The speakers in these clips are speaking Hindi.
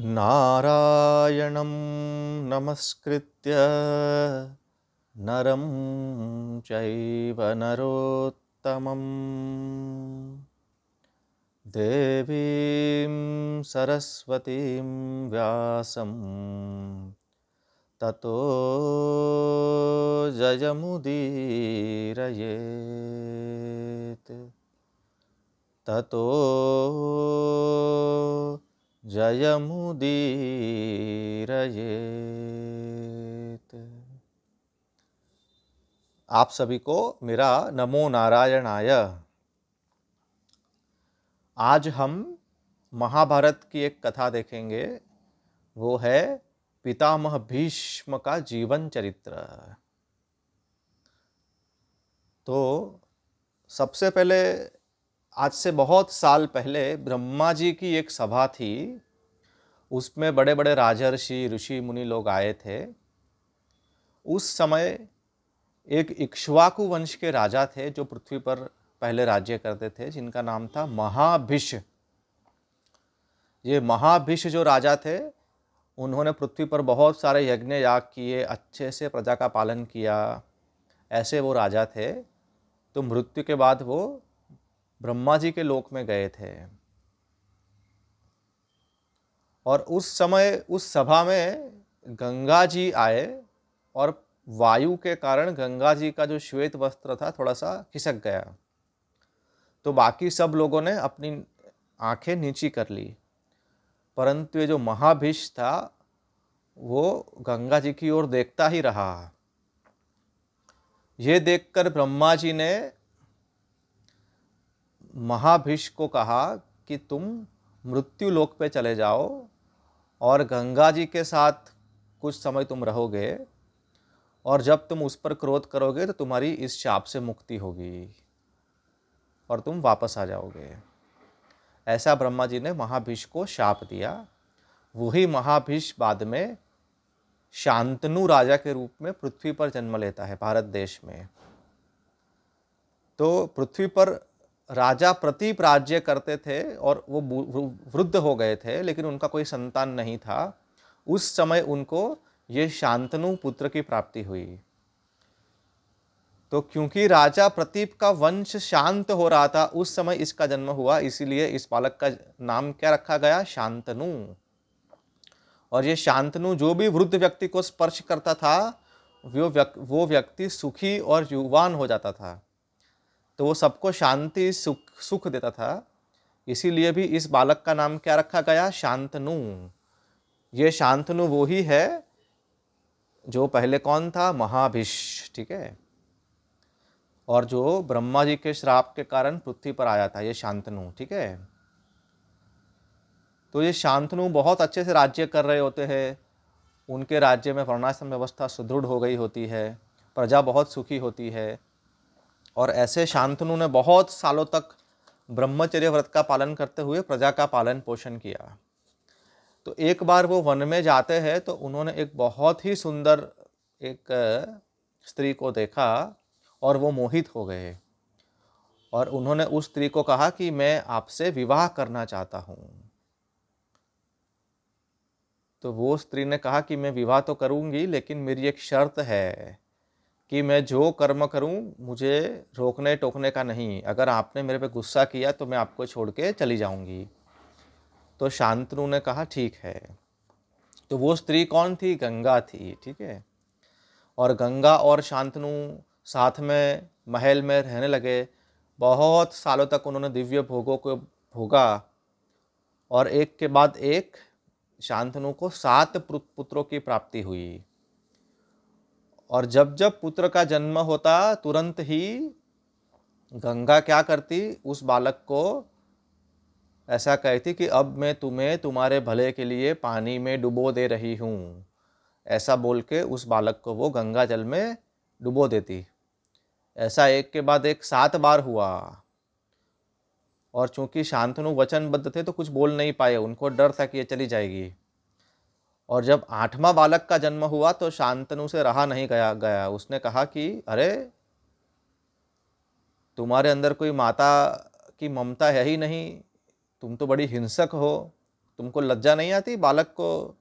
नारायणं नमस्कृत्य नरं चैव नरोत्तमं देवीं सरस्वतीं व्यासं ततो जयमुदीरयेत् ततो जयमुदीरयेत्। आप सभी को मेरा नमो नारायणाय। आज हम महाभारत की एक कथा देखेंगे, वो है पितामह भीष्म का जीवन चरित्र। तो सबसे पहले आज से बहुत साल पहले ब्रह्मा जी की एक सभा थी। उसमें बड़े बड़े राजर्षि ऋषि मुनि लोग आए थे। उस समय एक इक्ष्वाकु वंश के राजा थे जो पृथ्वी पर पहले राज्य करते थे, जिनका नाम था महाभिष। ये महाभिष जो राजा थे, उन्होंने पृथ्वी पर बहुत सारे यज्ञ याग किए, अच्छे से प्रजा का पालन किया। ऐसे वो राजा थे। तो मृत्यु के बाद वो ब्रह्मा जी के लोक में गए थे। और उस समय उस सभा में गंगा जी आए और वायु के कारण गंगा जी का जो श्वेत वस्त्र था थोड़ा सा खिसक गया। तो बाकी सब लोगों ने अपनी आंखें नीची कर ली, परंतु ये जो महाभिष था वो गंगा जी की ओर देखता ही रहा। ये देखकर ब्रह्मा जी ने महाभिष को कहा कि तुम मृत्यु लोक पे चले जाओ और गंगा जी के साथ कुछ समय तुम रहोगे, और जब तुम उस पर क्रोध करोगे तो तुम्हारी इस शाप से मुक्ति होगी और तुम वापस आ जाओगे। ऐसा ब्रह्मा जी ने महाभिष को शाप दिया। वही महाभिष बाद में शांतनु राजा के रूप में पृथ्वी पर जन्म लेता है, भारत देश में। तो पृथ्वी पर राजा प्रतीप राज्य करते थे और वो वृद्ध हो गए थे, लेकिन उनका कोई संतान नहीं था। उस समय उनको ये शांतनु पुत्र की प्राप्ति हुई। तो क्योंकि राजा प्रतीप का वंश शांत हो रहा था उस समय इसका जन्म हुआ, इसीलिए इस बालक का नाम क्या रखा गया? शांतनु। और ये शांतनु जो भी वृद्ध व्यक्ति को स्पर्श करता था वो व्यक्ति सुखी और युवान हो जाता था। तो वो सबको शांति सुख देता था। इसीलिए भी इस बालक का नाम क्या रखा गया? शांतनु। ये शांतनु वो ही है जो पहले कौन था? महाभिष। ठीक है। और जो ब्रह्मा जी के श्राप के कारण पृथ्वी पर आया था, ये शांतनु। ठीक है। तो ये शांतनु बहुत अच्छे से राज्य कर रहे होते हैं। उनके राज्य में वर्णाश्रम व्यवस्था सुदृढ़ हो गई होती है, प्रजा बहुत सुखी होती है। और ऐसे शांतनु ने बहुत सालों तक ब्रह्मचर्य व्रत का पालन करते हुए प्रजा का पालन पोषण किया। तो एक बार वो वन में जाते हैं तो उन्होंने एक बहुत ही सुंदर एक स्त्री को देखा और वो मोहित हो गए। और उन्होंने उस स्त्री को कहा कि मैं आपसे विवाह करना चाहता हूँ। तो वो स्त्री ने कहा कि मैं विवाह तो करूँगी, लेकिन मेरी एक शर्त है कि मैं जो कर्म करूं मुझे रोकने टोकने का नहीं। अगर आपने मेरे पे गुस्सा किया तो मैं आपको छोड़ के चली जाऊंगी। तो शांतनु ने कहा ठीक है। तो वो स्त्री कौन थी? गंगा थी। ठीक है। और गंगा और शांतनु साथ में महल में रहने लगे। बहुत सालों तक उन्होंने दिव्य भोगों को भोगा। और एक के बाद एक शांतनु को 7 पुत्रों की प्राप्ति हुई। और जब जब पुत्र का जन्म होता तुरंत ही गंगा क्या करती? उस बालक को ऐसा कहती कि अब मैं तुम्हें तुम्हारे भले के लिए पानी में डुबो दे रही हूँ। ऐसा बोल के उस बालक को वो गंगा जल में डुबो देती। ऐसा एक के बाद एक 7 बार हुआ। और चूंकि शांतनु वचनबद्ध थे तो कुछ बोल नहीं पाए, उनको डर था कि ये चली जाएगी। और जब 8वां बालक का जन्म हुआ तो शांतनु से रहा नहीं गया। उसने कहा कि अरे, तुम्हारे अंदर कोई माता की ममता है ही नहीं, तुम तो बड़ी हिंसक हो, तुमको लज्जा नहीं आती, बालक को,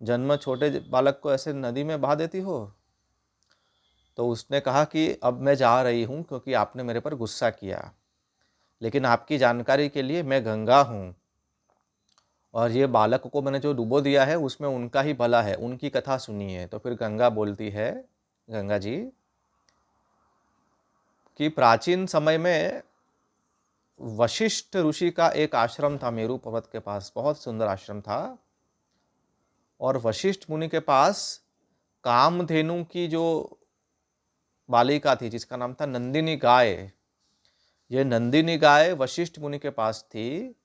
जन्म छोटे बालक को ऐसे नदी में बहा देती हो? तो उसने कहा कि अब मैं जा रही हूँ क्योंकि आपने मेरे पर गुस्सा किया, लेकिन आपकी जानकारी के लिए मैं गंगा हूँ, और ये बालक को मैंने जो डुबो दिया है उसमें उनका ही भला है, उनकी कथा सुनिए। तो फिर गंगा बोलती है, गंगा जी, कि प्राचीन समय में वशिष्ठ ऋषि का एक आश्रम था मेरू पर्वत के पास, बहुत सुंदर आश्रम था। और वशिष्ठ मुनि के पास कामधेनु की जो बालिका थी, जिसका नाम था नंदिनी गाय, ये नंदिनी गाय वशिष्ठ मुनि के पास थी,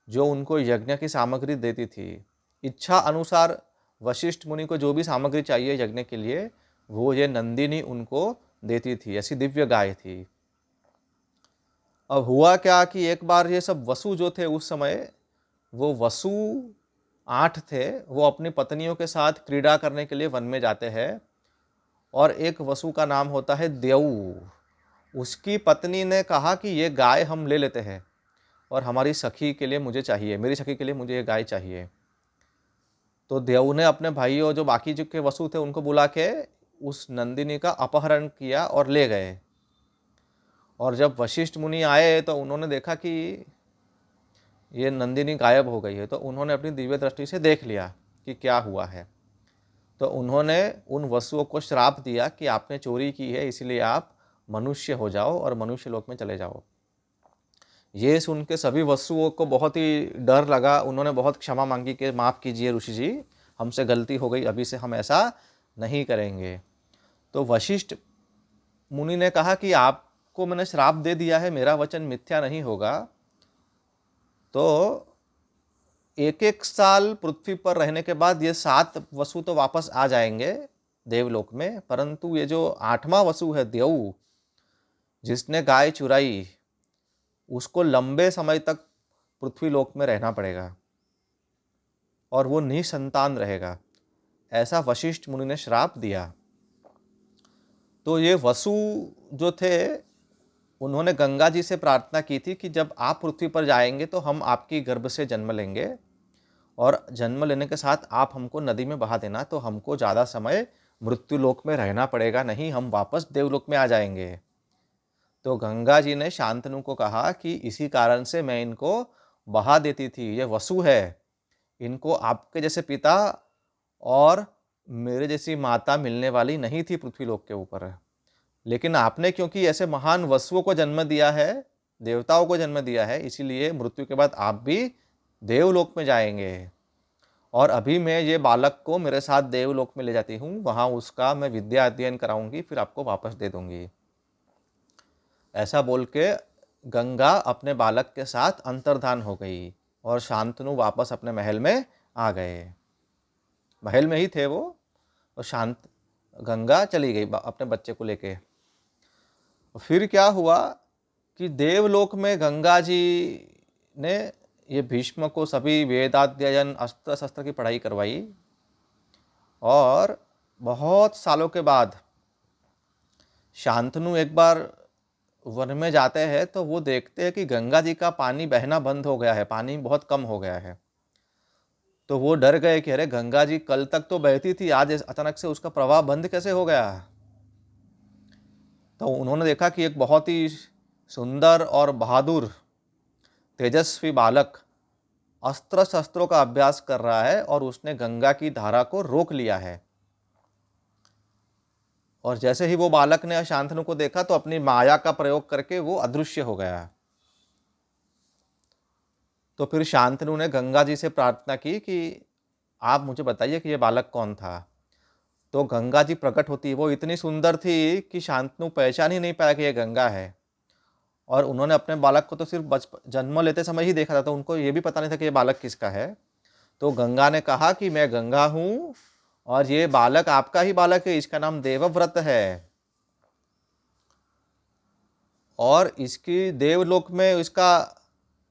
जो उनको यज्ञ की सामग्री देती थी। इच्छा अनुसार वशिष्ठ मुनि को जो भी सामग्री चाहिए यज्ञ के लिए, वो ये नंदिनी उनको देती थी। ऐसी दिव्य गाय थी। अब हुआ क्या कि एक बार ये सब वसु जो थे उस समय, वो वसु 8 थे, वो अपनी पत्नियों के साथ क्रीड़ा करने के लिए वन में जाते हैं। और एक वसु का नाम होता है देऊ, उसकी पत्नी ने कहा कि ये गाय हम ले लेते हैं, और हमारी सखी के लिए मुझे चाहिए, मेरी सखी के लिए मुझे ये गाय चाहिए। तो देव ने अपने भाइयों जो बाकी जो के वसु थे उनको बुला के उस नंदिनी का अपहरण किया और ले गए। और जब वशिष्ठ मुनि आए तो उन्होंने देखा कि ये नंदिनी गायब हो गई है। तो उन्होंने अपनी दिव्य दृष्टि से देख लिया कि क्या हुआ है। तो उन्होंने उन वसुओं को श्राप दिया कि आपने चोरी की है, इसलिए आप मनुष्य हो जाओ और मनुष्य लोक में चले जाओ। ये सुन के सभी वसुओं को बहुत ही डर लगा। उन्होंने बहुत क्षमा मांगी कि माफ़ कीजिए ऋषि जी, हमसे गलती हो गई, अभी से हम ऐसा नहीं करेंगे। तो वशिष्ठ मुनि ने कहा कि आपको मैंने श्राप दे दिया है, मेरा वचन मिथ्या नहीं होगा। तो एक एक साल पृथ्वी पर रहने के बाद ये 7 वसु तो वापस आ जाएंगे देवलोक में, परंतु ये जो 8वां वसु है देव, जिसने गाय चुराई, उसको लंबे समय तक पृथ्वी लोक में रहना पड़ेगा और वो निसंतान रहेगा। ऐसा वशिष्ठ मुनि ने श्राप दिया। तो ये वसु जो थे, उन्होंने गंगा जी से प्रार्थना की थी कि जब आप पृथ्वी पर जाएंगे तो हम आपकी गर्भ से जन्म लेंगे, और जन्म लेने के साथ आप हमको नदी में बहा देना, तो हमको ज़्यादा समय मृत्यु लोक में रहना पड़ेगा नहीं, हम वापस देवलोक में आ जाएंगे। तो गंगा जी ने शांतनु को कहा कि इसी कारण से मैं इनको बहा देती थी, ये वसु है, इनको आपके जैसे पिता और मेरे जैसी माता मिलने वाली नहीं थी पृथ्वी लोक के ऊपर। लेकिन आपने क्योंकि ऐसे महान वसुओं को जन्म दिया है, देवताओं को जन्म दिया है, इसीलिए मृत्यु के बाद आप भी देवलोक में जाएंगे। और अभी मैं ये बालक को मेरे साथ देवलोक में ले जाती हूँ, वहाँ उसका मैं विद्या अध्ययन कराऊंगी, फिर आपको वापस दे दूंगी। ऐसा बोल के गंगा अपने बालक के साथ अंतर्धान हो गई और शांतनु वापस अपने महल में आ गए। महल में ही थे वो, और शांत गंगा चली गई अपने बच्चे को लेके। फिर क्या हुआ कि देवलोक में गंगा जी ने ये भीष्म को सभी वेदाध्ययन अस्त्र शस्त्र की पढ़ाई करवाई। और बहुत सालों के बाद शांतनु एक बार वन में जाते हैं तो वो देखते हैं कि गंगा जी का पानी बहना बंद हो गया है, पानी बहुत कम हो गया है। तो वो डर गए कि अरे गंगा जी कल तक तो बहती थी, आज अचानक से उसका प्रवाह बंद कैसे हो गया। तो उन्होंने देखा कि एक बहुत ही सुंदर और बहादुर तेजस्वी बालक अस्त्र शस्त्रों का अभ्यास कर रहा है, और उसने गंगा की धारा को रोक लिया है। और जैसे ही वो बालक ने शांतनु को देखा तो अपनी माया का प्रयोग करके वो अदृश्य हो गया। तो फिर शांतनु ने गंगा जी से प्रार्थना की कि आप मुझे बताइए कि ये बालक कौन था। तो गंगा जी प्रकट होती, वो इतनी सुंदर थी कि शांतनु पहचान ही नहीं पाया कि ये गंगा है। और उन्होंने अपने बालक को तो सिर्फ जन्म लेते समय ही देखा था, तो उनको ये भी पता नहीं था कि ये बालक किसका है। तो गंगा ने कहा कि मैं गंगा हूँ और ये बालक आपका ही बालक है, इसका नाम देवव्रत है, और इसकी देवलोक में इसका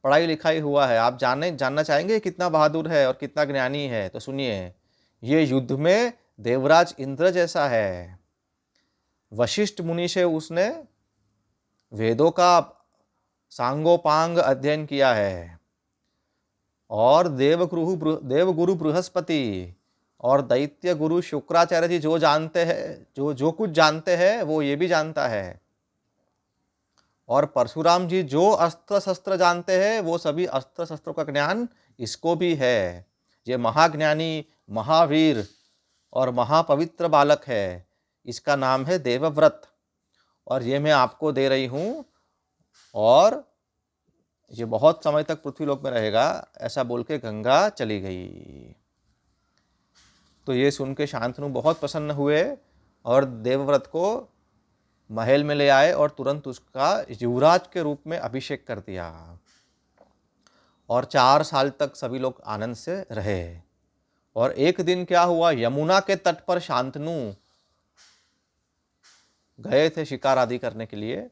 पढ़ाई लिखाई हुआ है। आप जानना चाहेंगे कितना बहादुर है और कितना ज्ञानी है? तो सुनिए, ये युद्ध में देवराज इंद्र जैसा है। वशिष्ठ मुनि से उसने वेदों का सांगोपांग अध्ययन किया है, और देवगुरु बृहस्पति और दैत्य गुरु शुक्राचार्य जी जो जानते हैं, जो जो कुछ जानते हैं वो ये भी जानता है। और परशुराम जी जो अस्त्र शस्त्र जानते हैं वो सभी अस्त्र शस्त्रों का ज्ञान इसको भी है। ये महाज्ञानी, महावीर और महापवित्र बालक है, इसका नाम है देवव्रत, और ये मैं आपको दे रही हूँ, और ये बहुत समय तक पृथ्वीलोक में रहेगा। ऐसा बोल के गंगा चली गई। तो ये सुन के शांतनु बहुत प्रसन्न हुए और देवव्रत को महल में ले आए और तुरंत उसका युवराज के रूप में अभिषेक कर दिया। और 4 साल तक सभी लोग आनंद से रहे। और एक दिन क्या हुआ, यमुना के तट पर शांतनु गए थे शिकार आदि करने के लिए,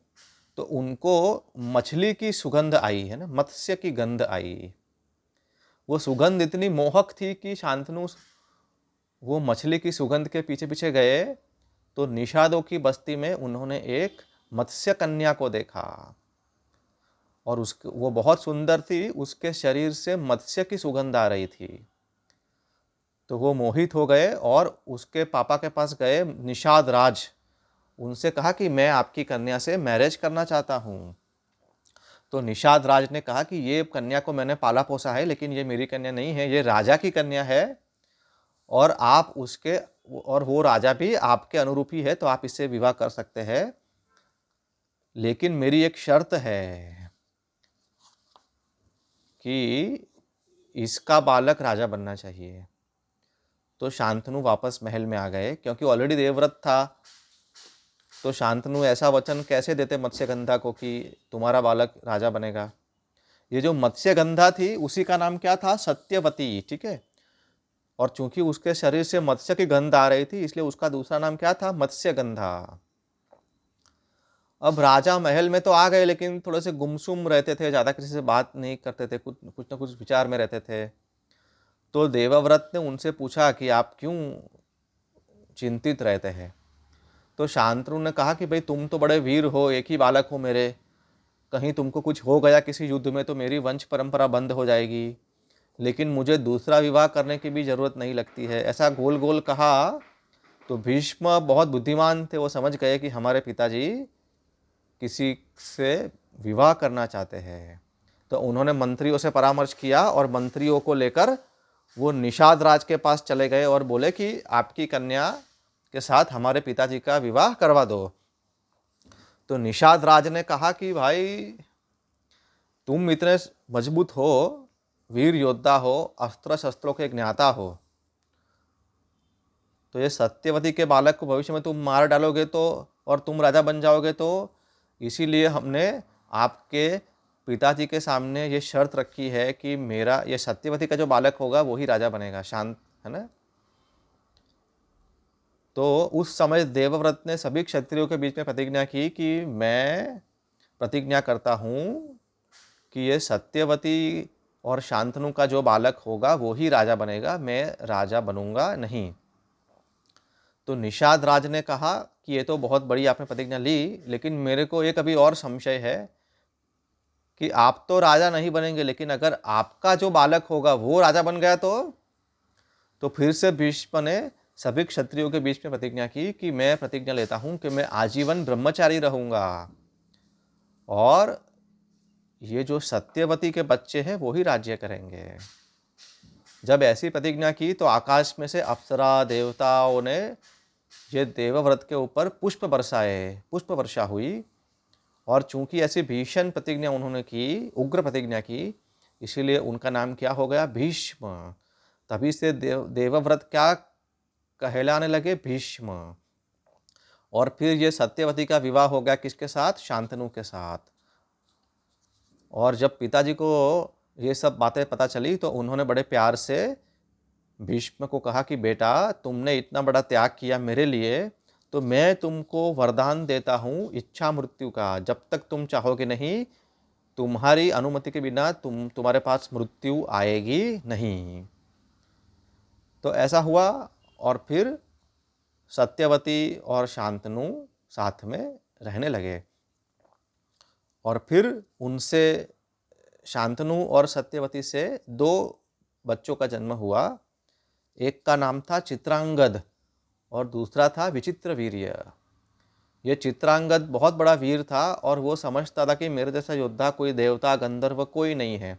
तो उनको मछली की सुगंध आई, है ना, मत्स्य की गंध आई। वो सुगंध इतनी मोहक थी कि शांतनु वो मछली की सुगंध के पीछे पीछे गए, तो निषादों की बस्ती में उन्होंने एक मत्स्य कन्या को देखा, और वो बहुत सुंदर थी, उसके शरीर से मत्स्य की सुगंध आ रही थी। तो वो मोहित हो गए और उसके पापा के पास गए, निषाद राज, उनसे कहा कि मैं आपकी कन्या से मैरिज करना चाहता हूँ। तो निषाद राज ने कहा कि ये कन्या को मैंने पाला पोसा है, लेकिन ये मेरी कन्या नहीं है, ये राजा की कन्या है, और आप उसके, और वो राजा भी आपके अनुरूप ही है, तो आप इससे विवाह कर सकते हैं, लेकिन मेरी एक शर्त है कि इसका बालक राजा बनना चाहिए। तो शांतनु वापस महल में आ गए, क्योंकि ऑलरेडी देवव्रत था। तो शांतनु ऐसा वचन कैसे देते मत्स्यगंधा को कि तुम्हारा बालक राजा बनेगा। ये जो मत्स्यगंधा थी उसी का नाम क्या था, सत्यवती, ठीक है। और चूंकि उसके शरीर से मत्स्य की गंध आ रही थी, इसलिए उसका दूसरा नाम क्या था, मत्स्यगंधा। अब राजा महल में तो आ गए, लेकिन थोड़े से गुमसुम रहते थे, ज्यादा किसी से बात नहीं करते थे, कुछ कुछ ना कुछ विचार में रहते थे। तो देवव्रत ने उनसे पूछा कि आप क्यों चिंतित रहते हैं। तो शांतनु ने कहा कि भाई तुम तो बड़े वीर हो, एक ही बालक हो मेरे, कहीं तुमको कुछ हो गया किसी युद्ध में तो मेरी वंश परंपरा बंद हो जाएगी, लेकिन मुझे दूसरा विवाह करने की भी जरूरत नहीं लगती है। ऐसा गोल गोल कहा। तो भीष्म बहुत बुद्धिमान थे, वो समझ गए कि हमारे पिताजी किसी से विवाह करना चाहते हैं। तो उन्होंने मंत्रियों से परामर्श किया, और मंत्रियों को लेकर वो निषाद राज के पास चले गए और बोले कि आपकी कन्या के साथ हमारे पिताजी का विवाह करवा दो। तो निषाद राज ने कहा कि भाई तुम इतने मजबूत हो, वीर योद्धा हो, अस्त्र शस्त्रों के ज्ञाता हो, तो ये सत्यवती के बालक को भविष्य में तुम मार डालोगे तो, और तुम राजा बन जाओगे, तो इसीलिए हमने आपके पिताजी के सामने ये शर्त रखी है कि मेरा ये सत्यवती का जो बालक होगा वही राजा बनेगा, शांत, है ना। तो उस समय देवव्रत ने सभी क्षत्रियों के बीच में प्रतिज्ञा की कि मैं प्रतिज्ञा करता हूँ कि ये सत्यवती और शांतनु का जो बालक होगा वो ही राजा बनेगा, मैं राजा बनूंगा नहीं। तो निषाद राज ने कहा कि ये तो बहुत बड़ी आपने प्रतिज्ञा ली, लेकिन मेरे को एक अभी और संशय है कि आप तो राजा नहीं बनेंगे, लेकिन अगर आपका जो बालक होगा वो राजा बन गया तो फिर से भीष्म ने सभी क्षत्रियों के बीच में प्रतिज्ञा की कि मैं प्रतिज्ञा लेता हूं कि मैं आजीवन ब्रह्मचारी रहूंगा, और ये जो सत्यवती के बच्चे हैं वो ही राज्य करेंगे। जब ऐसी प्रतिज्ञा की तो आकाश में से अप्सरा देवताओं ने ये देवव्रत के ऊपर पुष्प बरसाए, पुष्प वर्षा हुई। और चूंकि ऐसी भीषण प्रतिज्ञा उन्होंने की, उग्र प्रतिज्ञा की, इसीलिए उनका नाम क्या हो गया, भीष्म। तभी से देवव्रत क्या कहलाने लगे, भीष्म। और फिर ये सत्यवती का विवाह हो गया किसके साथ, शांतनु के साथ। और जब पिताजी को ये सब बातें पता चली तो उन्होंने बड़े प्यार से भीष्म को कहा कि बेटा तुमने इतना बड़ा त्याग किया मेरे लिए, तो मैं तुमको वरदान देता हूँ इच्छा मृत्यु का। जब तक तुम चाहोगे नहीं, तुम्हारी अनुमति के बिना तुम्हारे पास मृत्यु आएगी नहीं। तो ऐसा हुआ, और फिर सत्यवती और शांतनु साथ में रहने लगे। और फिर उनसे शांतनु और सत्यवती से 2 बच्चों का जन्म हुआ। एक का नाम था चित्रांगद और दूसरा था विचित्रवीर्य। ये चित्रांगद बहुत बड़ा वीर था और वो समझता था कि मेरे जैसा योद्धा कोई देवता गंधर्व कोई नहीं है।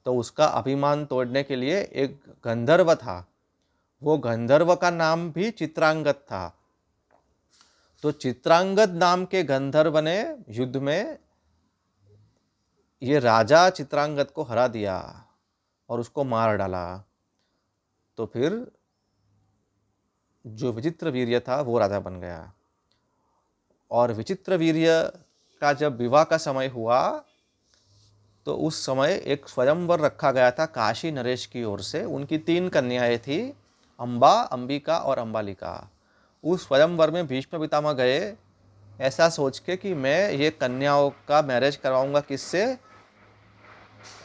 तो उसका अभिमान तोड़ने के लिए एक गंधर्व था, वो गंधर्व का नाम भी चित्रांगद था। तो चित्रांगद नाम के गंधर्व ने युद्ध में ये राजा चित्रांगद को हरा दिया और उसको मार डाला। तो फिर जो विचित्रवीर्य था वो राजा बन गया। और विचित्रवीर्य का जब विवाह का समय हुआ तो उस समय एक स्वयंवर रखा गया था काशी नरेश की ओर से। उनकी 3 कन्याएं थी, अंबा, अंबिका और अंबालिका। उस स्वयंवर में भीष्म पितामह गए ऐसा सोच के कि मैं ये कन्याओं का मैरिज करवाऊंगा, किससे?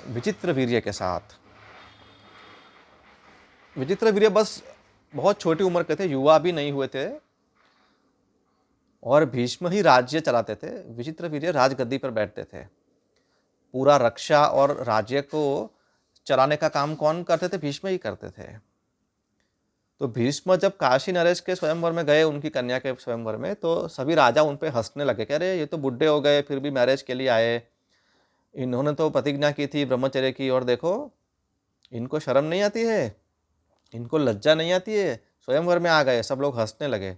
विचित्रवीर्य के साथ। विचित्रवीर्य बस बहुत छोटी उम्र के थे, युवा भी नहीं हुए थे और भीष्म ही राज्य चलाते थे। विचित्रवीर्य राजगद्दी पर बैठते थे। पूरा रक्षा और राज्य को चलाने का काम कौन करते थे? भीष्म ही करते थे। तो भीष्म जब काशी नरेश के स्वयंवर में गए, उनकी कन्या के स्वयंवर में, तो सभी राजा उन पे हंसने लगे, कह रहे ये तो बुढ़े हो गए फिर भी मैरिज के लिए आए, इन्होंने तो प्रतिज्ञा की थी ब्रह्मचर्य की और देखो इनको शर्म नहीं आती है, इनको लज्जा नहीं आती है, स्वयंवर में आ गए। सब लोग हंसने लगे।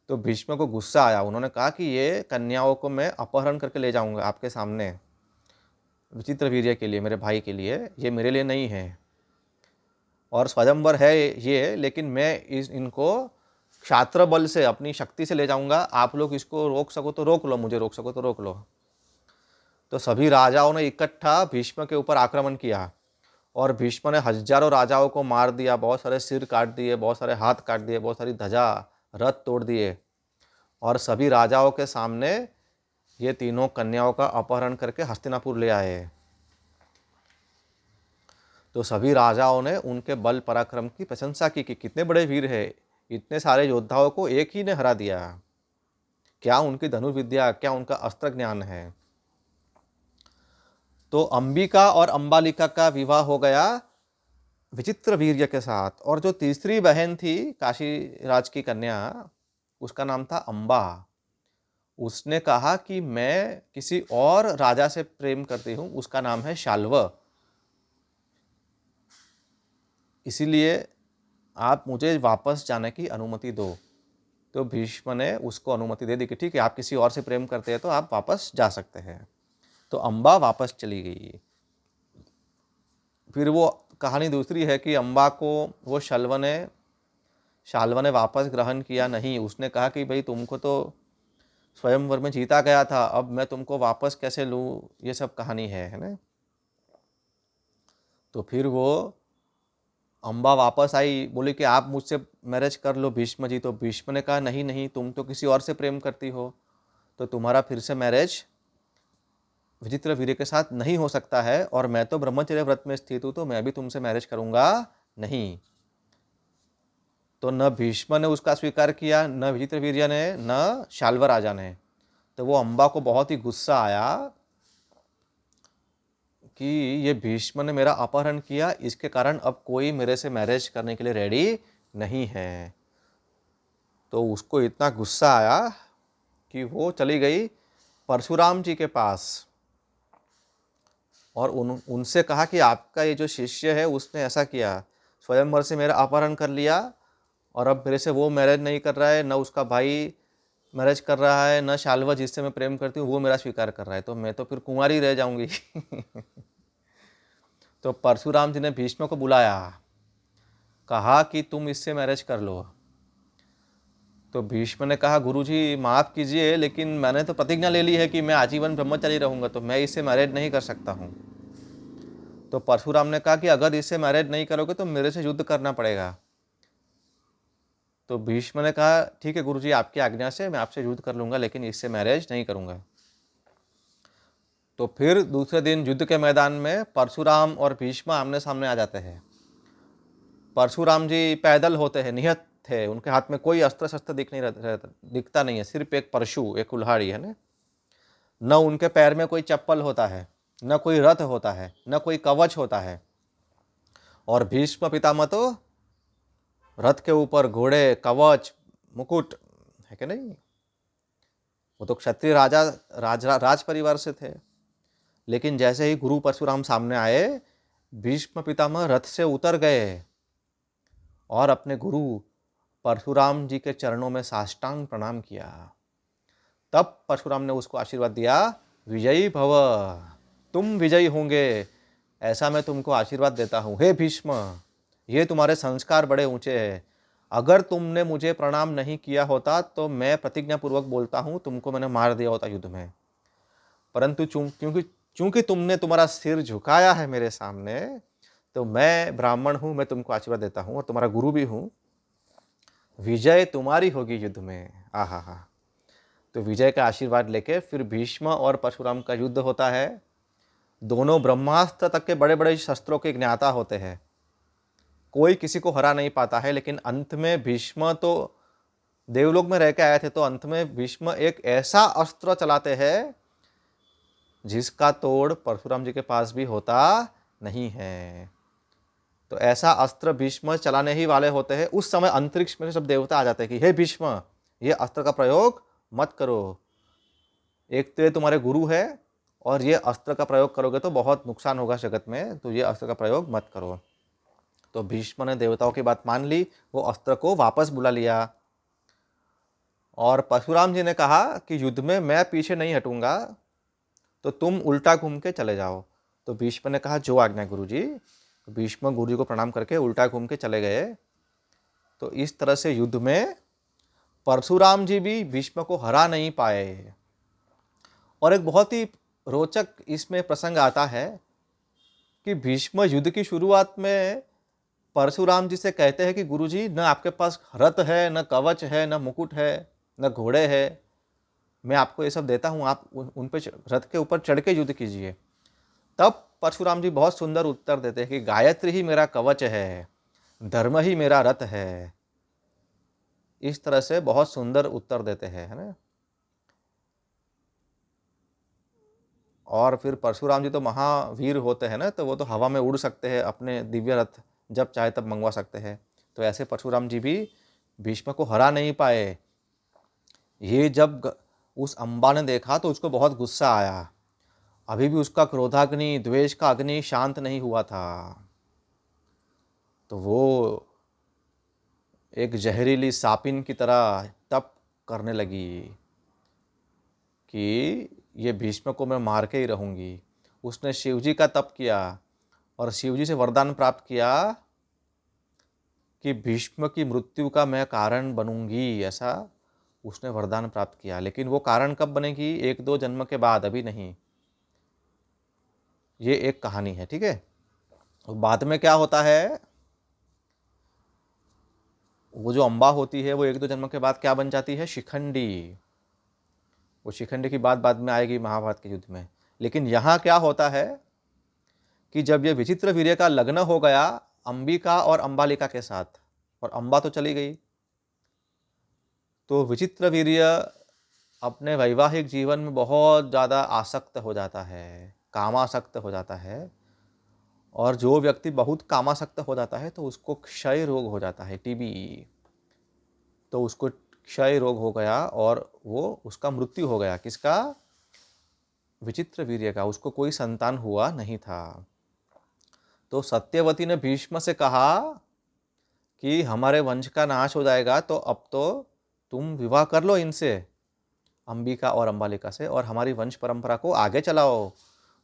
तो भीष्म को गुस्सा आया। उन्होंने कहा कि ये कन्याओं को मैं अपहरण करके ले जाऊंगा आपके सामने, विचित्रवीर्य के लिए, मेरे भाई के लिए, ये मेरे लिए नहीं है और स्वयंवर है ये, लेकिन मैं इनको क्षात्र बल से, अपनी शक्ति से ले जाऊंगा। आप लोग इसको रोक सको तो रोक लो, मुझे रोक सको तो रोक लो। तो सभी राजाओं ने इकट्ठा भीष्म के ऊपर आक्रमण किया और भीष्म ने हजारों राजाओं को मार दिया, बहुत सारे सिर काट दिए, बहुत सारे हाथ काट दिए, बहुत सारी ध्वजा रथ तोड़ दिए और सभी राजाओं के सामने ये तीनों कन्याओं का अपहरण करके हस्तिनापुर ले आए। तो सभी राजाओं ने उनके बल पराक्रम की प्रशंसा की कि कितने बड़े वीर है, इतने सारे योद्धाओं को एक ही ने हरा दिया, क्या उनकी धनुर्विद्या, क्या उनका अस्त्र ज्ञान है। तो अंबिका और अंबालिका का विवाह हो गया विचित्रवीर्य के साथ। और जो तीसरी बहन थी काशी राज की कन्या, उसका नाम था अंबा। उसने कहा कि मैं किसी और राजा से प्रेम करती हूँ, उसका नाम है शाल्व, इसीलिए आप मुझे वापस जाने की अनुमति दो। तो भीष्म ने उसको अनुमति दे दी कि ठीक है, आप किसी और से प्रेम करते हैं तो आप वापस जा सकते हैं। तो अंबा वापस चली गई। फिर वो कहानी दूसरी है कि अंबा को वो शाल्व ने वापस ग्रहण किया नहीं। उसने कहा कि भाई तुमको तो स्वयंवर में जीता गया था, अब मैं तुमको वापस कैसे लूँ, ये सब कहानी है ना। तो फिर वो अंबा वापस आई, बोली कि आप मुझसे मैरिज कर लो भीष्म जी। तो भीष्म ने कहा नहीं नहीं, तुम तो किसी और से प्रेम करती हो, तो तुम्हारा फिर से मैरिज विचित्रवीर्य के साथ नहीं हो सकता है और मैं तो ब्रह्मचर्य व्रत में स्थित हूँ, तो मैं भी तुमसे मैरिज करूँगा नहीं। तो न भीष्म ने उसका स्वीकार किया, न विचित्रवीर्य ने, न शाल्व राजा ने। तो वो अंबा को बहुत ही गुस्सा आया कि ये भीष्म ने मेरा अपहरण किया, इसके कारण अब कोई मेरे से मैरिज करने के लिए रेडी नहीं है। तो उसको इतना गुस्सा आया कि वो चली गई परशुराम जी के पास और उनसे कहा कि आपका ये जो शिष्य है उसने ऐसा किया, स्वयंवर से मेरा अपहरण कर लिया और अब मेरे से वो मैरिज नहीं कर रहा है, न उसका भाई मैरिज कर रहा है, न शाल्व जिससे मैं प्रेम करती हूँ वो मेरा स्वीकार कर रहा है, तो मैं तो फिर कुंवारी रह जाऊंगी। तो परशुराम जी ने भीष्म को बुलाया, कहा कि तुम इससे मैरिज कर लो। तो भीष्म ने कहा गुरुजी माफ़ कीजिए, लेकिन मैंने तो प्रतिज्ञा ले ली है कि मैं आजीवन ब्रह्मचारी रहूंगा, तो मैं इससे मैरिज नहीं कर सकता हूँ। तो परशुराम ने कहा कि अगर इससे मैरिज नहीं करोगे तो मेरे से युद्ध करना पड़ेगा। तो भीष्म ने कहा ठीक है गुरुजी, आपकी आज्ञा से मैं आपसे युद्ध कर लूंगा, लेकिन इससे मैरिज नहीं करूंगा। तो फिर दूसरे दिन युद्ध के मैदान में परशुराम और भीष्म आमने सामने आ जाते हैं। परशुराम जी पैदल होते हैं, निहत थे, उनके हाथ में कोई अस्त्र शस्त्र दिखता नहीं है, सिर्फ एक परशु, एक कुल्हाड़ी है ना। न उनके पैर में कोई चप्पल होता है। न कोई रथ होता है, न कोई कवच होता है। और भीष्म पितामह तो रथ के ऊपर घोड़े, कवच, मुकुट, है कि नहीं? वो तो क्षत्रिय राज परिवार से थे। लेकिन जैसे ही गुरु परशुराम सामने आए, भीष्म पितामह रथ से उतर गए और अपने गुरु परशुराम जी के चरणों में साष्टांग प्रणाम किया। तब परशुराम ने उसको आशीर्वाद दिया, विजयी भव, तुम विजयी होंगे, ऐसा मैं तुमको आशीर्वाद देता हूँ। हे भीष्म, ये तुम्हारे संस्कार बड़े ऊंचे हैं। अगर तुमने मुझे प्रणाम नहीं किया होता तो मैं प्रतिज्ञा पूर्वक बोलता हूँ तुमको मैंने मार दिया होता युद्ध में। परंतु चूंकि तुमने तुम्हारा सिर झुकाया है मेरे सामने, तो मैं ब्राह्मण हूँ, मैं तुमको आशीर्वाद देता हूँ और तुम्हारा गुरु भी हूँ। विजय तुम्हारी होगी युद्ध में। आहा हा। तो विजय का आशीर्वाद लेके फिर भीष्म और परशुराम का युद्ध होता है। दोनों ब्रह्मास्त्र तक के बड़े बड़े शस्त्रों के ज्ञाता होते हैं, कोई किसी को हरा नहीं पाता है। लेकिन अंत में भीष्म तो देवलोक में रह के आए थे, तो अंत में भीष्म एक ऐसा अस्त्र चलाते हैं जिसका तोड़ परशुराम जी के पास भी होता नहीं है। तो ऐसा अस्त्र भीष्म चलाने ही वाले होते हैं। उस समय अंतरिक्ष में सब देवता आ जाते हैं कि हे भीष्म, ये अस्त्र का प्रयोग मत करो, एक तो ये तुम्हारे गुरु है और ये अस्त्र का प्रयोग करोगे तो बहुत नुकसान होगा जगत में, तो ये अस्त्र का प्रयोग मत करो। तो भीष्म ने देवताओं की बात मान ली, वो अस्त्र को वापस बुला लिया। और परशुराम जी ने कहा कि युद्ध में मैं पीछे नहीं हटूंगा, तो तुम उल्टा घूम के चले जाओ। तो भीष्म ने कहा जो आज्ञा गुरुजी। भीष्म गुरु जी को प्रणाम करके उल्टा घूम के चले गए। तो इस तरह से युद्ध में परशुराम जी भी भीष्म को हरा नहीं पाए। और एक बहुत ही रोचक इसमें प्रसंग आता है कि भीष्म युद्ध की शुरुआत में परशुराम जी से कहते हैं कि गुरुजी, न आपके पास रथ है, न कवच है, न मुकुट है, न घोड़े है, मैं आपको ये सब देता हूँ, आप उन पे रथ के ऊपर चढ़ के युद्ध कीजिए। तब परशुराम जी बहुत सुंदर उत्तर देते हैं कि गायत्री ही मेरा कवच है, धर्म ही मेरा रथ है। इस तरह से बहुत सुंदर उत्तर देते हैं, है ना। और फिर परशुराम जी तो महावीर होते हैं ना, तो वो तो हवा में उड़ सकते हैं, अपने दिव्य रथ जब चाहे तब मंगवा सकते हैं। तो ऐसे परशुराम जी भी भीष्म को हरा नहीं पाए। ये जब उस अम्बा ने देखा तो उसको बहुत गुस्सा आया। अभी भी उसका क्रोधाग्नि, द्वेष का अग्नि शांत नहीं हुआ था। तो वो एक जहरीली सापिन की तरह तप करने लगी कि ये भीष्म को मैं मार के ही रहूँगी। उसने शिवजी का तप किया और शिवजी से वरदान प्राप्त किया कि भीष्म की मृत्यु का मैं कारण बनूंगी, ऐसा उसने वरदान प्राप्त किया। लेकिन वो कारण कब बनेगी? 1-2 जन्म के बाद, अभी नहीं। ये एक कहानी है, ठीक है। बाद में क्या होता है, वो जो अम्बा होती है वो 1-2 जन्म के बाद क्या बन जाती है? शिखंडी। वो शिखंडी की बात बाद में आएगी महाभारत के युद्ध में। लेकिन यहाँ क्या होता है कि जब ये विचित्र वीर्य का लग्न हो गया अंबिका और अंबालिका के साथ, और अम्बा तो चली गई, तो विचित्र वीर्य अपने वैवाहिक जीवन में बहुत ज़्यादा आसक्त हो जाता है, कामासक्त हो जाता है। और जो व्यक्ति बहुत कामासक्त हो जाता है तो उसको क्षय रोग हो जाता है, टीबी। तो उसको क्षय रोग हो गया और वो उसका मृत्यु हो गया। किसका? विचित्र वीर्य का। उसको कोई संतान हुआ नहीं था। तो सत्यवती ने भीष्म से कहा कि हमारे वंश का नाश हो जाएगा, तो अब तो तुम विवाह कर लो इनसे, अंबिका और अंबालिका से, और हमारी वंश परंपरा को आगे चलाओ।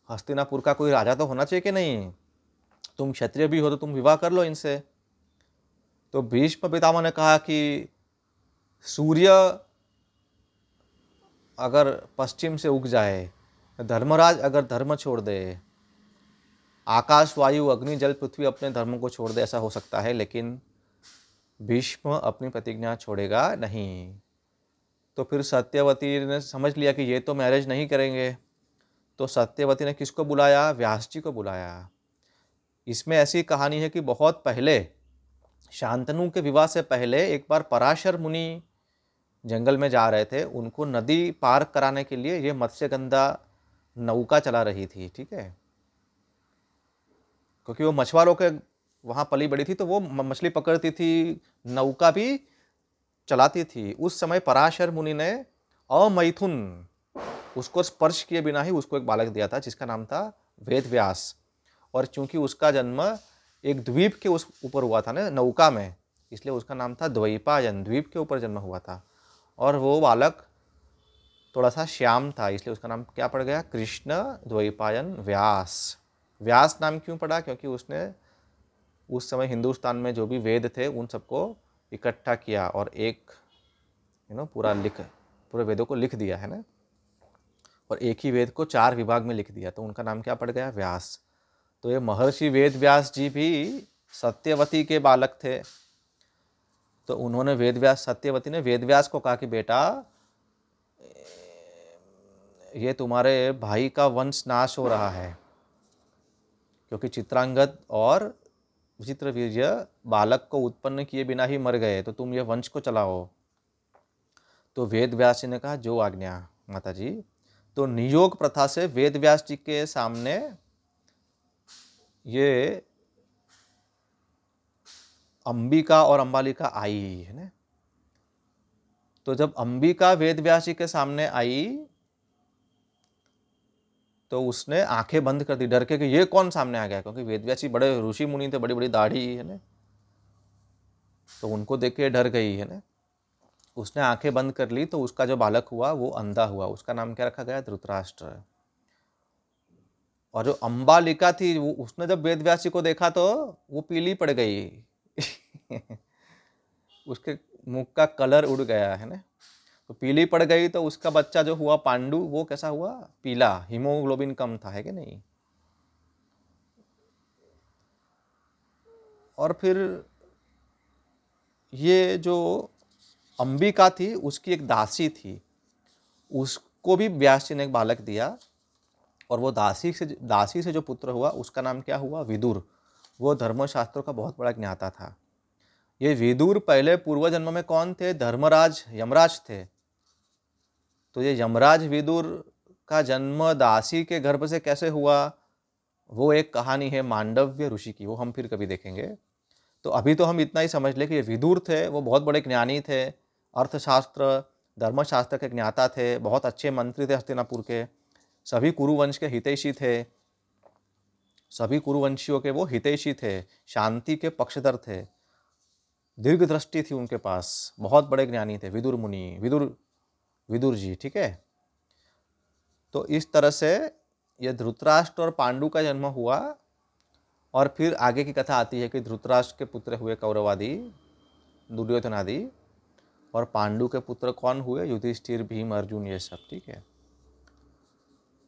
हस्तिनापुर का कोई राजा तो होना चाहिए कि नहीं, तुम क्षत्रिय भी हो तो तुम विवाह कर लो इनसे। तो भीष्म पितामह ने कहा कि सूर्य अगर पश्चिम से उग जाए, धर्मराज अगर धर्म छोड़ दे, आकाश वायु अग्नि जल पृथ्वी अपने धर्म को छोड़ दे, ऐसा हो सकता है, लेकिन भीष्म अपनी प्रतिज्ञा छोड़ेगा नहीं। तो फिर सत्यवती ने समझ लिया कि ये तो मैरिज नहीं करेंगे। तो सत्यवती ने किसको बुलाया? व्यास जी को बुलाया। इसमें ऐसी कहानी है कि बहुत पहले, शांतनु के विवाह से पहले, एक बार पराशर मुनि जंगल में जा रहे थे। उनको नदी पार कराने के लिए ये मत्स्यगंधा नौका चला रही थी, ठीक है, क्योंकि वो मछुआरों के वहाँ पली बड़ी थी, तो वो मछली पकड़ती थी, नौका भी चलाती थी। उस समय पराशर मुनि ने अमैथुन, उसको स्पर्श किए बिना ही उसको एक बालक दिया था जिसका नाम था वेद व्यास। और चूंकि उसका जन्म एक द्वीप के उस ऊपर हुआ था ना, नौका में, इसलिए उसका नाम था द्वैपायन, द्वीप के ऊपर जन्म हुआ था। और वो बालक थोड़ा सा श्याम था, इसलिए उसका नाम क्या पड़ गया, कृष्ण द्वैपायन व्यास। व्यास नाम क्यों पड़ा, क्योंकि उसने उस समय हिंदुस्तान में जो भी वेद थे उन सबको इकट्ठा किया और एक पूरे वेदों को लिख दिया है ना, और एक ही वेद को 4 विभाग में लिख दिया, तो उनका नाम क्या पड़ गया, व्यास। तो ये महर्षि वेद व्यास जी भी सत्यवती के बालक थे। तो उन्होंने सत्यवती ने वेद व्यास को कहा कि बेटा, ये तुम्हारे भाई का वंश नाश हो रहा है, क्योंकि चित्रांगद और विचित्रवीर्य बालक को उत्पन्न किए बिना ही मर गए, तो तुम ये वंश को चलाओ। तो वेद व्यास जी ने कहा, जो आज्ञा माता जी। तो नियोग प्रथा से वेद व्यास जी के सामने ये अंबिका और अंबालिका आई है ना। तो जब अंबिका वेद व्यास जी के सामने आई तो उसने आंखें बंद कर दी डर के कि ये कौन सामने आ गया, क्योंकि वेद व्यास जी बड़े ऋषि मुनि थे, बड़ी बड़ी दाढ़ी है ना, तो उनको देख के डर गई है ना। उसने आंखें बंद कर ली, तो उसका जो बालक हुआ वो अंधा हुआ। उसका नाम क्या रखा गया, धृतराष्ट्र। और जो अंबालिका थी, वो उसने जब वेद व्यास जी को देखा तो वो पीली पड़ गई उसके मुख का कलर उड़ गया है ना, तो पीली पड़ गई। तो उसका बच्चा जो हुआ पांडु, वो कैसा हुआ, पीला, हीमोग्लोबिन कम था, है कि नहीं। और फिर ये जो अंबिका थी, उसकी एक दासी थी, उसको भी व्यास जी ने एक बालक दिया। और वो दासी से जो पुत्र हुआ उसका नाम क्या हुआ, विदुर। वो धर्मशास्त्रों का बहुत बड़ा ज्ञाता था। ये विदुर पहले पूर्व जन्म में कौन थे, धर्मराज यमराज थे। तो ये यमराज विदुर का जन्म दासी के गर्भ से कैसे हुआ, वो एक कहानी है मांडव्य ऋषि की, वो हम फिर कभी देखेंगे। तो अभी तो हम इतना ही समझ ले कि ये विदुर थे, वो बहुत बड़े ज्ञानी थे, अर्थशास्त्र धर्मशास्त्र के ज्ञाता थे, बहुत अच्छे मंत्री थे हस्तिनापुर के, सभी कुरुवंश के हितैषी थे, सभी कुरुवंशियों के वो हितैषी थे, शांति के पक्षधर थे, दीर्घ दृष्टि थी उनके पास, बहुत बड़े ज्ञानी थे विदुर मुनि, विदुर जी, ठीक है। तो इस तरह से ये धृतराष्ट्र और पांडु का जन्म हुआ। और फिर आगे की कथा आती है कि धृतराष्ट्र के पुत्र हुए कौरवादि, दुर्योधन आदि, और पांडु के पुत्र कौन हुए, युधिष्ठिर, भीम, अर्जुन, ये सब, ठीक है।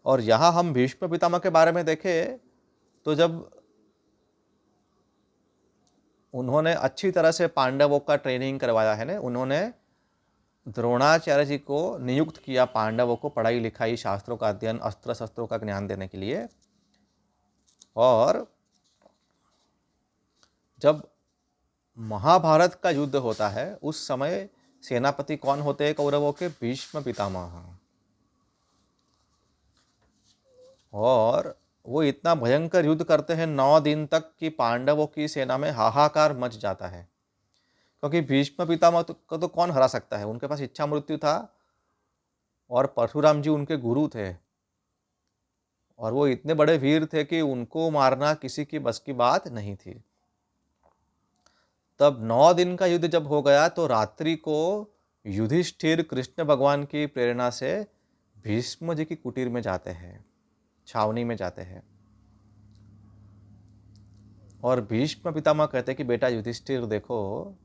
और यहाँ हम भीष्म पितामह के बारे में देखें तो जब उन्होंने अच्छी तरह से पांडवों का ट्रेनिंग करवाया है ना, उन्होंने द्रोणाचार्य जी को नियुक्त किया पांडवों को पढ़ाई लिखाई, शास्त्रों का अध्ययन, अस्त्र शस्त्रों का ज्ञान देने के लिए। और जब महाभारत का युद्ध होता है उस समय सेनापति कौन होते हैं कौरवों के, भीष्म पितामह। और वो इतना भयंकर युद्ध करते हैं 9 दिन तक कि पांडवों की सेना में हाहाकार मच जाता है, क्योंकि भीष्म पितामह को तो कौन हरा सकता है, उनके पास इच्छा मृत्यु था और परशुराम जी उनके गुरु थे, और वो इतने बड़े वीर थे कि उनको मारना किसी की बस की बात नहीं थी। तब 9 दिन का युद्ध जब हो गया तो रात्रि को युधिष्ठिर कृष्ण भगवान की प्रेरणा से भीष्म जी की कुटीर में जाते हैं, छावनी में जाते हैं। और भीष्म पितामह कहते हैं कि बेटा युधिष्ठिर देखो,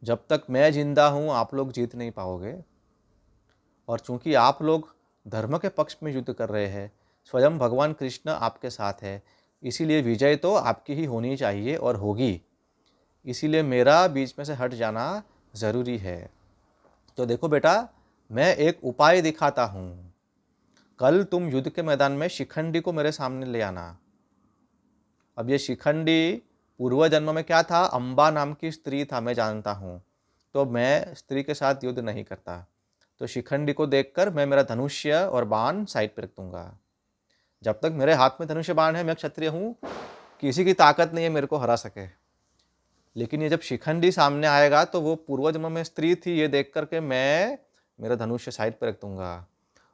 जब तक मैं जिंदा हूं आप लोग जीत नहीं पाओगे, और चूंकि आप लोग धर्म के पक्ष में युद्ध कर रहे हैं, स्वयं भगवान कृष्ण आपके साथ है, इसीलिए विजय तो आपकी ही होनी चाहिए और होगी, इसीलिए मेरा बीच में से हट जाना ज़रूरी है। तो देखो बेटा, मैं एक उपाय दिखाता हूँ, कल तुम युद्ध के मैदान में शिखंडी को मेरे सामने ले आना। अब ये शिखंडी पूर्व जन्म में क्या था, अंबा नाम की स्त्री था, मैं जानता हूँ, तो मैं स्त्री के साथ युद्ध नहीं करता। तो शिखंडी को देखकर मैं मेरा धनुष्य और बाण साइड पे रख दूंगा। जब तक मेरे हाथ में धनुष्य बाण है, मैं क्षत्रिय हूँ, किसी की ताकत नहीं है मेरे को हरा सके। लेकिन ये जब शिखंडी सामने आएगा तो वो पूर्व जन्म में स्त्री थी, ये देख करके मैं मेरा धनुष्य साइड पे रख दूंगा।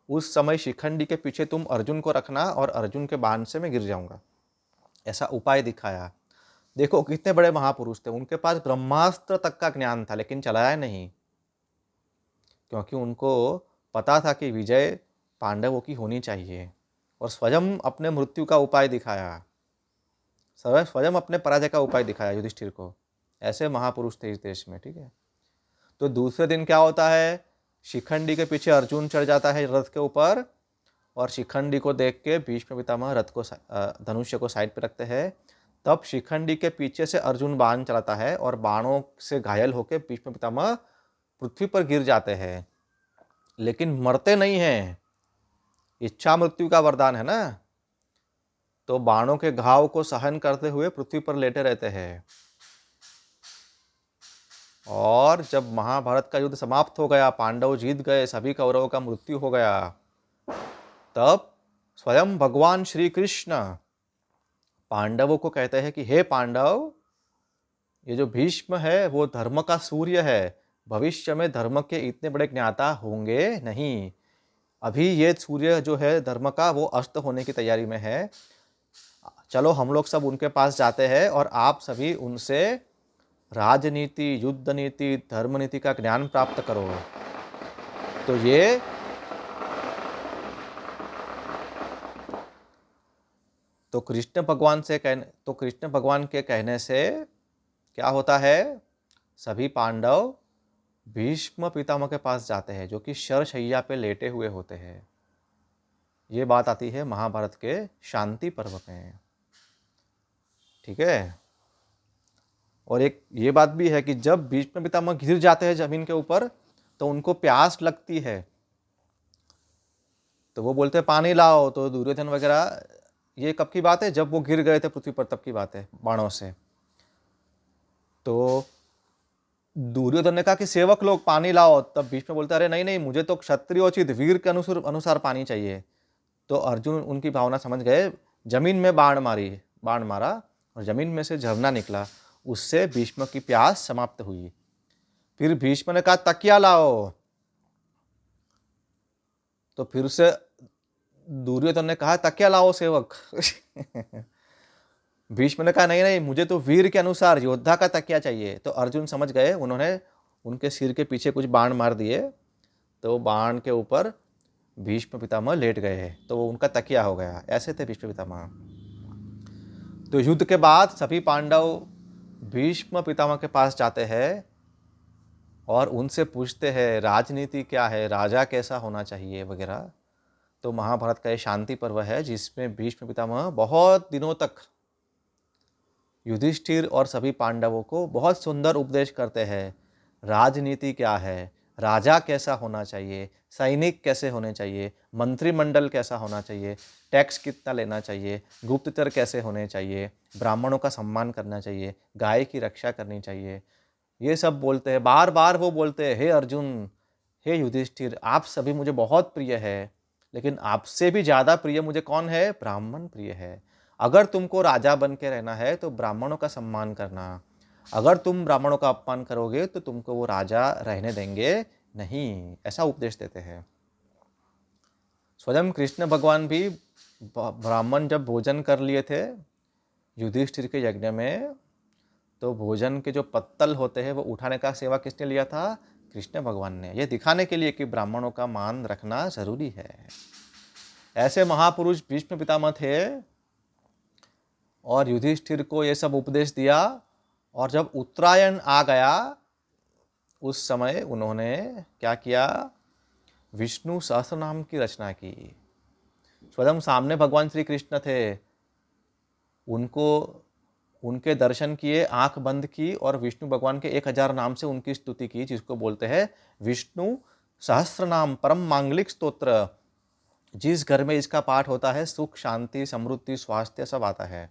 उस समय शिखंडी के पीछे तुम अर्जुन को रखना और अर्जुन के बाण से मैं गिर जाऊंगा। ऐसा उपाय दिखाया। देखो कितने बड़े महापुरुष थे, उनके पास ब्रह्मास्त्र तक का ज्ञान था लेकिन चलाया नहीं, क्योंकि उनको पता था कि विजय पांडवों की होनी चाहिए। और स्वयं अपने मृत्यु का उपाय दिखाया, स्वयं अपने पराजय का उपाय दिखाया युधिष्ठिर को। ऐसे महापुरुष थे इस देश में, ठीक है। तो दूसरे दिन क्या होता है, शिखंडी के पीछे अर्जुन चढ़ जाता है रथ के ऊपर, और शिखंडी को देख के भीष्म पितामह रथ को धनुष्य को साइड पे रखते हैं। तब शिखंडी के पीछे से अर्जुन बाण चलाता है और बाणों से घायल होकर भीष्म पितामह पृथ्वी पर गिर जाते हैं, लेकिन मरते नहीं हैं। इच्छा मृत्यु का वरदान है ना, तो बाणों के घाव को सहन करते हुए पृथ्वी पर लेटे रहते हैं। और जब महाभारत का युद्ध समाप्त हो गया, पांडव जीत गए, सभी कौरवों का मृत्यु हो गया, तब स्वयं भगवान श्री कृष्ण पांडवों को कहते हैं कि हे पांडव, ये जो भीष्म है वो धर्म का सूर्य है, भविष्य में धर्म के इतने बड़े ज्ञाता होंगे नहीं। अभी ये सूर्य जो है धर्म का, वो अस्त होने की तैयारी में है। चलो हम लोग सब उनके पास जाते हैं और आप सभी उनसे राजनीति, युद्ध नीति, धर्म नीति का ज्ञान प्राप्त करो। तो कृष्ण भगवान के कहने से क्या होता है, सभी पांडव भीष्म पितामह के पास जाते हैं, जो कि शरशैया पे लेटे हुए होते हैं। ये बात आती है महाभारत के शांति पर्व में, ठीक है। और एक ये बात भी है कि जब भीष्म पितामह गिर जाते हैं जमीन के ऊपर, तो उनको प्यास लगती है, तो वो बोलते हैं पानी लाओ। तो दुर्योधन वगैरह, ये कब की बात है, जब वो गिर गए थे पृथ्वी पर, तब की बात है, बाणों से। तो दुर्योधन ने कहा कि सेवक लोग पानी लाओ, तब भीष्म बोलते अरे नहीं नहीं, मुझे तो क्षत्रियोचित वीर के अनुसार पानी चाहिए। तो अर्जुन उनकी भावना समझ गए, जमीन में बाण मारा और जमीन में से झरना निकला, उससे भीष्म की प्यास समाप्त हुई। फिर भीष्म ने कहा तकिया लाओ, तो फिर से दुर्योधन ने कहा तकिया लाओ सेवक। भीष्म ने कहा नहीं नहीं, मुझे तो वीर के अनुसार योद्धा का तकिया चाहिए। तो अर्जुन समझ गए, उन्होंने उनके सिर के पीछे कुछ बाण मार दिए, तो बाण के ऊपर भीष्म पितामह लेट गए, तो वो उनका तकिया हो गया। ऐसे थे भीष्म पितामह। तो युद्ध के बाद सभी पांडव भीष्म पितामह के पास जाते हैं और उनसे पूछते हैं राजनीति क्या है, राजा कैसा होना चाहिए वगैरह। तो महाभारत का ये शांति पर्व है, जिसमें भीष्म पितामह बहुत दिनों तक युधिष्ठिर और सभी पांडवों को बहुत सुंदर उपदेश करते हैं। राजनीति क्या है, राजा कैसा होना चाहिए, सैनिक कैसे होने चाहिए, मंत्रिमंडल कैसा होना चाहिए, टैक्स कितना लेना चाहिए, गुप्तचर कैसे होने चाहिए, ब्राह्मणों का सम्मान करना चाहिए, गाय की रक्षा करनी चाहिए। ये सब बोलते हैं, बार बार वो बोलते हैं हे अर्जुन, हे युधिष्ठिर, आप सभी मुझे बहुत प्रिय है, लेकिन आपसे भी ज़्यादा प्रिय मुझे कौन है, ब्राह्मण प्रिय है। अगर तुमको राजा बन के रहना है तो ब्राह्मणों का सम्मान करना, अगर तुम ब्राह्मणों का अपमान करोगे तो तुमको वो राजा रहने देंगे नहीं। ऐसा उपदेश देते हैं। स्वयं कृष्ण भगवान भी, ब्राह्मण जब भोजन कर लिए थे युधिष्ठिर के यज्ञ में, तो भोजन के जो पत्तल होते हैं वो उठाने का सेवा किसने लिया था, कृष्ण भगवान ने। ये दिखाने के लिए कि ब्राह्मणों का मान रखना जरूरी है। ऐसे महापुरुष भीष्म पितामह थे और युधिष्ठिर को ये सब उपदेश दिया। और जब उत्तरायण आ गया, उस समय उन्होंने क्या किया, विष्णु सहस्रनाम की रचना की। स्वयं सामने भगवान श्री कृष्ण थे, उनको उनके दर्शन किए, आंख बंद की और विष्णु भगवान के 1000 नाम से उनकी स्तुति की, जिसको बोलते हैं विष्णु सहस्रनाम परम मांगलिक स्तोत्र। जिस घर में इसका पाठ होता है, सुख, शांति, समृद्धि, स्वास्थ्य सब आता है।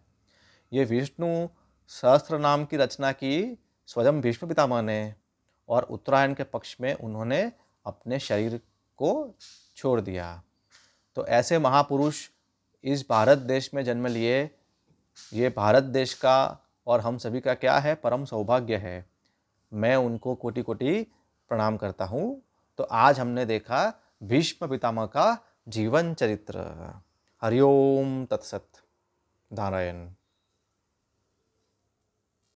ये विष्णु सहस्त्र नाम की रचना की स्वयं भीष्म पितामह ने, और उत्तरायण के पक्ष में उन्होंने अपने शरीर को छोड़ दिया। तो ऐसे महापुरुष इस भारत देश में जन्म लिए, ये भारत देश का और हम सभी का क्या है, परम सौभाग्य है। मैं उनको कोटि कोटि प्रणाम करता हूँ। तो आज हमने देखा भीष्म पितामह का जीवन चरित्र। हरिओम तत्सत। नारायण।